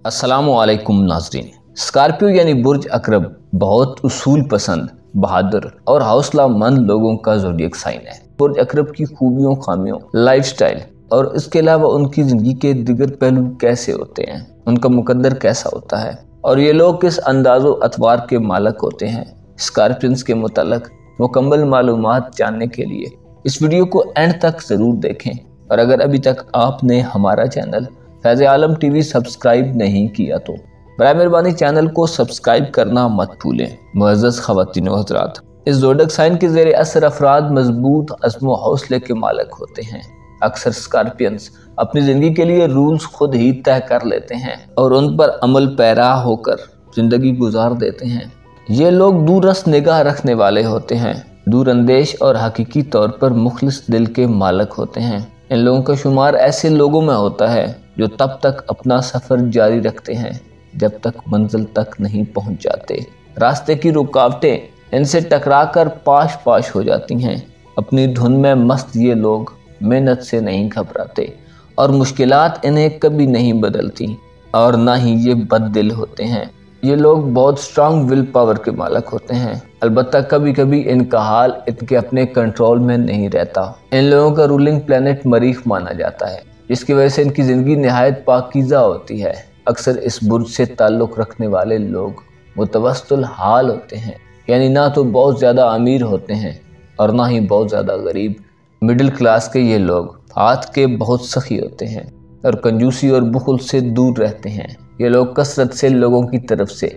अस्सलामु अलैकुम नाज़रीन। स्कॉर्पियो यानी बुर्ज अकरब बहुत उसूल पसंद, बहादुर और हौसला मंद लोगों का ज़ोडिएक साइन है। बुर्ज अकरब की खूबियों, खामियों, लाइफस्टाइल और इसके अलावा उनकी ज़िंदगी के दिगर पहलू कैसे होते हैं, उनका मुकद्दर कैसा होता है और ये लोग किस अंदाज़ो अतवार के मालक होते हैं, स्कॉर्पियंस के मुताल्लिक़ मुकम्मल मालूमात जानने के लिए इस वीडियो को एंड तक ज़रूर देखें। और अगर अभी तक आपने हमारा चैनल फैज़ आलम टीवी सब्सक्राइब नहीं किया तो बराए मेहरबानी चैनल को सब्सक्राइब करना मत भूलें। मुअज़्ज़ज़ ख़वातीन व हज़रात, इस ज़ोडिएक साइन के ज़ेरे असर अफराद मजबूत अज़्म व हौसले के मालिक होते हैं। अक्सर स्कॉर्पियंस अपनी ज़िंदगी के लिए रूल्स खुद ही तय कर लेते हैं और उन पर अमल पैरा होकर ज़िंदगी गुजार देते हैं। ये लोग दूररस निगाह रखने वाले होते हैं, दूरअंदेश और हकीकी तौर पर मुखलिस दिल के मालिक होते हैं। इन लोगों का शुमार ऐसे लोगों में होता है जो तब तक अपना सफ़र जारी रखते हैं जब तक मंजिल तक नहीं पहुंच जाते। रास्ते की रुकावटें इनसे टकरा कर पाश पाश हो जाती हैं। अपनी धुन में मस्त ये लोग मेहनत से नहीं घबराते और मुश्किलात इन्हें कभी नहीं बदलती और ना ही ये बददिल होते हैं। ये लोग बहुत स्ट्रांग विल पावर के मालिक होते हैं। अलबत्ता कभी कभी इनका हाल इनके अपने कंट्रोल में नहीं रहता। इन लोगों का रूलिंग प्लैनेट मरीख माना जाता है, जिसकी वजह से इनकी ज़िंदगी नहायत पाकीज़ा होती है। अक्सर इस बुर्ज से ताल्लुक़ रखने वाले लोग मुतवस्सिल हाल होते हैं, यानी ना तो बहुत ज़्यादा अमीर होते हैं और ना ही बहुत ज़्यादा गरीब। मिडिल क्लास के ये लोग हाथ के बहुत सखी होते हैं और कंजूसी और बुखल से दूर रहते हैं। ये लोग कसरत से लोगों की तरफ से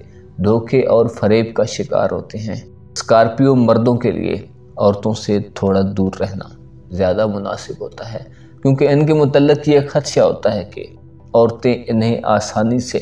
धोखे और फरेब का शिकार होते हैं। स्कॉर्पियो मर्दों के लिए औरतों से थोड़ा दूर रहना ज़्यादा मुनासिब होता है, क्योंकि इनके मुतल्लिक़ ये खदशा होता है कि औरतें इन्हें आसानी से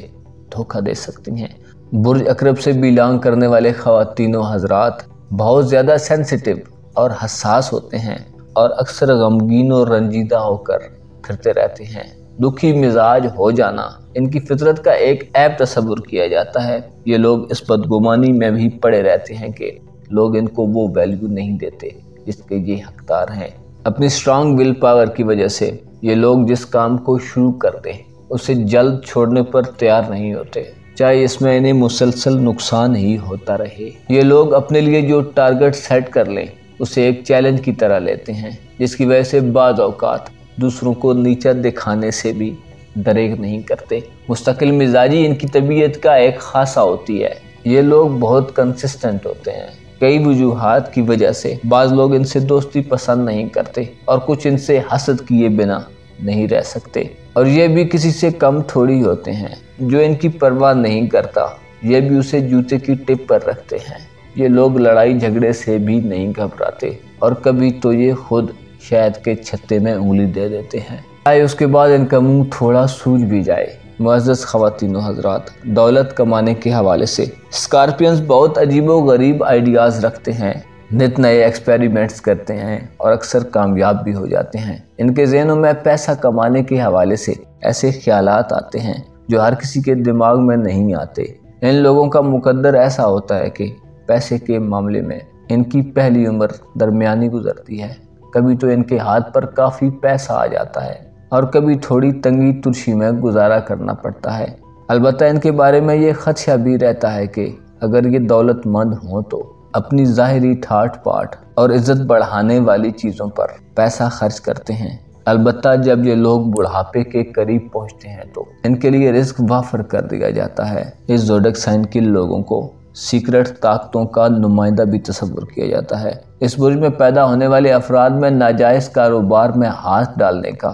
धोखा दे सकती हैं। बुर्ज अकरब से बिलोंग करने वाले ख़वातीन व हज़रात बहुत ज़्यादा सेंसिटिव और हसास होते हैं और अक्सर गमगीन और रंजीदा होकर फिरते रहते हैं। दुखी मिजाज हो जाना इनकी फितरत का एक ऐब तस्वुर किया जाता है। ये लोग इस बदगुमानी में भी पड़े रहते हैं कि लोग इनको वो वैल्यू नहीं देते जिसके ये हकदार हैं। अपनी स्ट्रांग विल पावर की वजह से ये लोग जिस काम को शुरू करते हैं उसे जल्द छोड़ने पर तैयार नहीं होते, चाहे इसमें इन्हें मुसलसल नुकसान ही होता रहे। ये लोग अपने लिए जो टारगेट सेट कर लें उसे एक चैलेंज की तरह लेते हैं, जिसकी वजह से बाज़ औक़ात दूसरों को नीचा दिखाने से भी दरेग नहीं करते। मुस्तकिल मिजाजी इनकी तबीयत का एक खासा होती है। ये लोग बहुत कंसिस्टेंट होते हैं। कई वजूहात की वजह से बाज़ लोग इनसे दोस्ती पसंद नहीं करते और कुछ इनसे हसद किए बिना नहीं रह सकते। और ये भी किसी से कम थोड़ी होते हैं। जो इनकी परवाह नहीं करता ये भी उसे जूते की टिप पर रखते हैं। ये लोग लड़ाई झगड़े से भी नहीं घबराते और कभी तो ये खुद शायद के छत्ते में उंगली दे देते हैं, चाहे उसके बाद इनका मुंह थोड़ा सूज भी जाए। मुअज़्ज़ज़ ख़वातीन व हज़रात, दौलत कमाने के हवाले से स्कॉर्पियंस बहुत अजीबो गरीब आइडियाज़ रखते हैं, नित नए एक्सपेरिमेंट्स करते हैं और अक्सर कामयाब भी हो जाते हैं। इनके ज़हनों में पैसा कमाने के हवाले से ऐसे ख्यालात आते हैं जो हर किसी के दिमाग में नहीं आते। इन लोगों का मुकद्दर ऐसा होता है कि पैसे के मामले में इनकी पहली उम्र दरमियानी गुजरती है। कभी तो इनके हाथ पर काफ़ी पैसा आ जाता है और कभी थोड़ी तंगी तुर्शी में गुजारा करना पड़ता है। अलबत्ता इनके बारे में ये खदशा भी रहता है कि अगर ये दौलतमंद हों तो अपनी ज़ाहिरी ठाट पाट और इज़्ज़त बढ़ाने वाली चीज़ों पर पैसा खर्च करते हैं। अलबत्ता जब ये लोग बुढ़ापे के करीब पहुँचते हैं तो इनके लिए रिस्क वाफर कर दिया जाता है। इस ज़ोडिएक साइन के लोगों को सीक्रेट ताकतों का नुमाइंदा भी तस्वुर किया जाता है। इस बुर्ज में पैदा होने वाले अफराद में नाजायज़ कारोबार में हाथ डालने का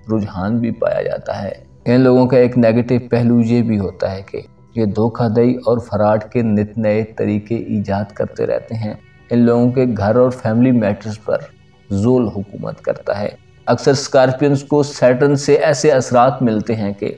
रुझान भी पाया जाता है। इन लोगों का एक नेगेटिव पहलू ये भी होता है कि ये धोखाधड़ी और फराड के नित नए तरीके ईजाद करते रहते हैं। इन लोगों के घर और फैमिली मैटर्स पर ज़ुल्म हुकूमत करता है। अक्सर स्कॉर्पियंस को सैटर्न से ऐसे असरात मिलते हैं कि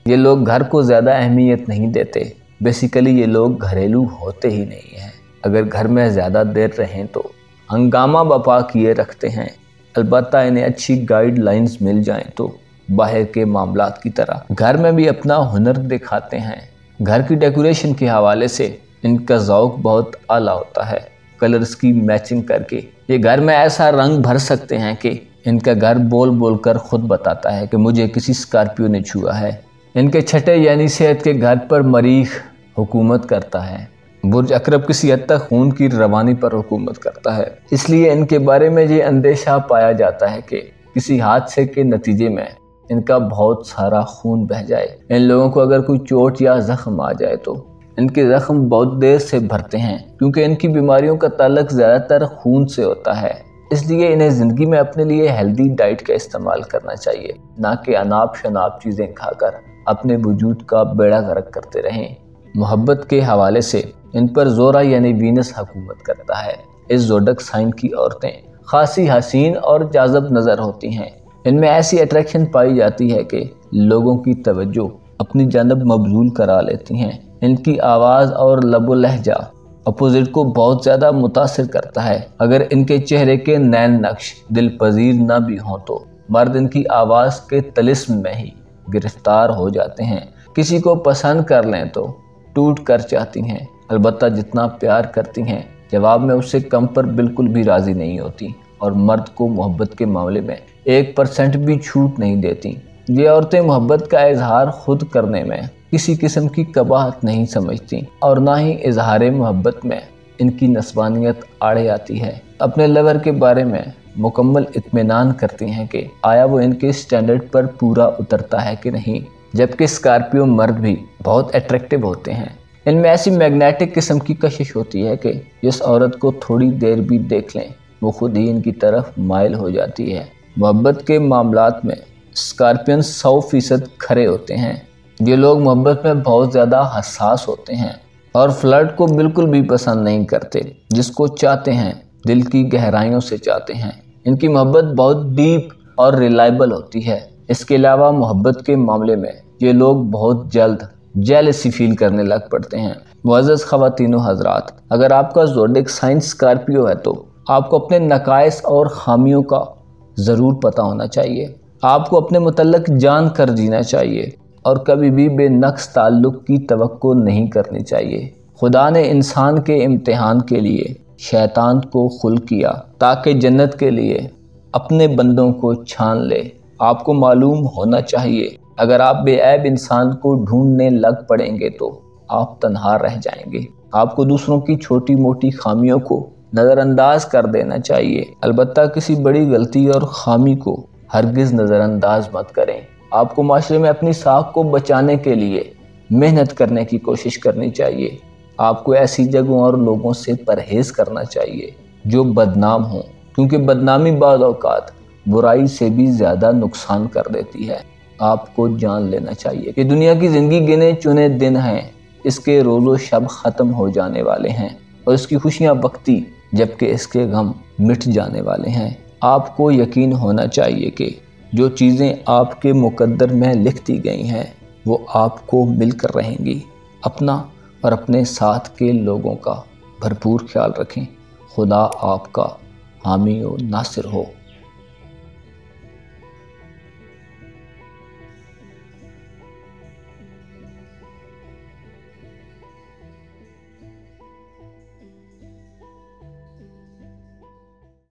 ये लोग घर को ज़्यादा अहमियत नहीं देते। बेसिकली ये लोग घरेलू होते ही नहीं हैं। अगर घर में ज़्यादा देर रहें तो हंगामा बपा किए रखते हैं। अलबत्ता इन्हें अच्छी गाइडलाइंस मिल जाएं तो बाहर के मामलात की तरह घर में भी अपना हुनर दिखाते हैं। घर की डेकोरेशन के हवाले से इनका ज़ौक़ बहुत आला होता है। कलर्स की मैचिंग करके ये घर में ऐसा रंग भर सकते हैं कि इनका घर बोल बोल कर खुद बताता है कि मुझे किसी स्कॉर्पियो ने छुआ है। इनके छठे यानी सेहत के घर पर मरीख हुकूमत करता है। बुर्ज अकरब किसी हद तक खून की रवानी पर हुकूमत करता है, इसलिए इनके बारे में ये अंदेशा पाया जाता है कि किसी हादसे के नतीजे में इनका बहुत सारा खून बह जाए। इन लोगों को अगर कोई चोट या जख्म आ जाए तो इनके जख्म बहुत देर से भरते हैं, क्योंकि इनकी बीमारियों का ताल्लुक ज़्यादातर खून से होता है। इसलिए इन्हें ज़िंदगी में अपने लिए हेल्दी डाइट का इस्तेमाल करना चाहिए, ना कि अनाप शनाप चीज़ें खाकर अपने वजूद का बेड़ा गर्क करते रहें। मोहब्बत के हवाले से इन पर जोरा यानी वीनस हुकूमत करता है। इस ज़ोडिएक साइन की औरतें खासी हसीन और जाज़ब नज़र होती हैं। इनमें ऐसी अट्रैक्शन पाई जाती है कि लोगों की तवज्जो अपनी जानब मबजूल करा लेती हैं। इनकी आवाज़ और लबो लहजा अपोजिट को बहुत ज़्यादा मुतासिर करता है। अगर इनके चेहरे के नैन नक्श दिल पजीर ना भी हों तो मर्द इनकी आवाज़ के तिलिस्म में ही गिरफ्तार हो जाते हैं। किसी को पसंद कर लें तो टूट कर चाहती हैं, अलबत्ता जितना प्यार करती हैं जवाब में उससे कम पर बिल्कुल भी राज़ी नहीं होती, और मर्द को मोहब्बत के मामले में 1% भी छूट नहीं देती। ये औरतें मोहब्बत का इजहार खुद करने में किसी किस्म की कबाहत नहीं समझती, और ना ही इजहार मोहब्बत में इनकी नस्वानियत आड़े आती है। अपने लवर के बारे में मुकम्मल इत्मीनान करती हैं कि आया वो इनके स्टैंडर्ड पर पूरा उतरता है कि नहीं। जबकि स्कॉर्पियो मर्द भी बहुत अट्रैक्टिव होते हैं। इनमें ऐसी मैग्नेटिक किस्म की कशिश होती है कि जिस औरत को थोड़ी देर भी देख लें वो खुद ही इनकी तरफ माइल हो जाती है। मोहब्बत के मामलात में स्कॉर्पियन 100% खरे होते हैं। ये लोग मोहब्बत में बहुत ज़्यादा हसास होते हैं और फ्लर्ट को बिल्कुल भी पसंद नहीं करते। जिसको चाहते हैं दिल की गहराइयों से चाहते हैं। इनकी मोहब्बत बहुत डीप और रिलायबल होती है। इसके अलावा मोहब्बत के मामले में ये लोग बहुत जल्द जेलसी फील करने लग पड़ते हैं। मुअज़्ज़ज़ ख़वातीन व हज़रात, अगर आपका ज़ोडिएक साइन स्कॉर्पियो है तो आपको अपने नकाइस और खामियों का ज़रूर पता होना चाहिए। आपको अपने मुतल्लक जान कर जीना चाहिए और कभी भी बेनक्स ताल्लुक़ की तवक्को नहीं करनी चाहिए। खुदा ने इंसान के इम्तिहान के लिए शैतान को खुल्क किया ताकि जन्नत के लिए अपने बंदों को छान ले। आपको मालूम होना चाहिए अगर आप बेऐब इंसान को ढूंढने लग पड़ेंगे तो आप तन्हा रह जाएंगे। आपको दूसरों की छोटी मोटी खामियों को नज़रअंदाज कर देना चाहिए, अलबत्ता किसी बड़ी गलती और खामी को हरगिज़ नज़रअंदाज मत करें। आपको माशरे में अपनी साख को बचाने के लिए मेहनत करने की कोशिश करनी चाहिए। आपको ऐसी जगहों और लोगों से परहेज़ करना चाहिए जो बदनाम हों, क्योंकि बदनामी बाद औक़ात बुराई से भी ज़्यादा नुकसान कर देती है। आपको जान लेना चाहिए कि दुनिया की ज़िंदगी गिने चुने दिन हैं, इसके रोज़ो शब ख़त्म हो जाने वाले हैं और इसकी खुशियाँ वक्ती जबकि इसके गम मिट जाने वाले हैं। आपको यकीन होना चाहिए कि जो चीज़ें आपके मुकद्दर में लिख दी गई हैं वो आपको मिलकर रहेंगी। अपना और अपने साथ के लोगों का भरपूर ख्याल रखें। खुदा आपका हामी और नासिर हो।